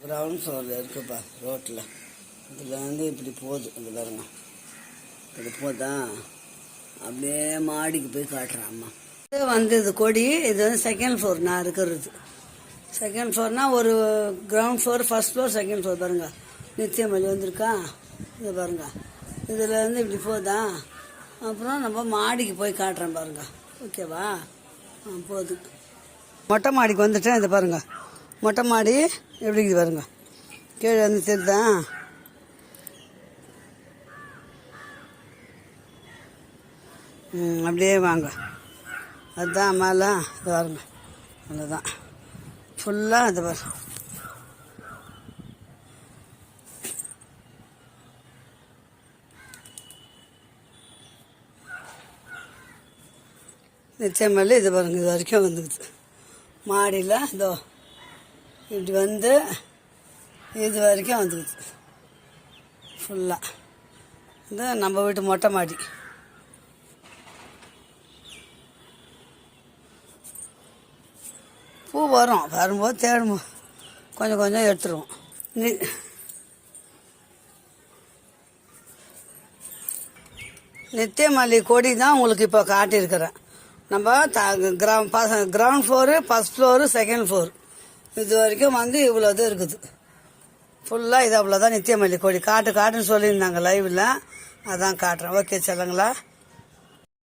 Ground ஃப்ளோரில் இருக்குப்பா ரோட்டில். இதில் வந்து இப்படி போகுது, இது பாருங்க, இப்படி போதா அப்படியே மாடிக்கு போய் காட்டுறேன். அம்மா இது வந்து இது கொடி, இது வந்து செகண்ட் ஃப்ளோர் நான் இருக்கிறது. செகண்ட் ஃப்ளோர்னா ஒரு ground floor, first floor, second floor பாருங்க. நித்தியமல்லி வந்திருக்கா, இது பாருங்க. இதில் வந்து இப்படி போதா, அப்புறம் நம்ம மாடிக்கு போய் காட்டுறேன் பாருங்க. ஓகேவா? போகுது. மொட்டை மாடிக்கு வந்துட்டேன். இது பாருங்க, மொட்டை மாடி எப்படி இருக்குது பாருங்க. கீழே வந்து தெரியுதா? அப்படியே வாங்க, அதுதான் மேலே. இது பாருங்க, அவ்வளோதான் ஃபுல்லாக. இது பாருங்க, நிச்சயமல்லி. இது பாருங்க, இது வரைக்கும் வந்துக்குது மாடியில். இதோ இப்படி வந்து இது வரைக்கும் வந்துக்குது ஃபுல்லாக. இது நம்ம வீட்டு மொட்டை மாடி. பூ வரும், வரும்போது தேடுவோம், கொஞ்சம் கொஞ்சம் எடுத்துருவோம். நித்தியமல்லி கொடி தான் உங்களுக்கு இப்போ காட்டியிருக்கிறேன். நம்ம ground floor, first floor, second floor, இது வரைக்கும் வந்து இவ்வளோது இருக்குது ஃபுல்லாக. இது அவ்வளோதான் நித்தியமல்லி கொடி. காட்டுன்னு சொல்லியிருந்தாங்க லைவில், அதான் காட்டுறேன். ஓகே சொல்லுங்களா?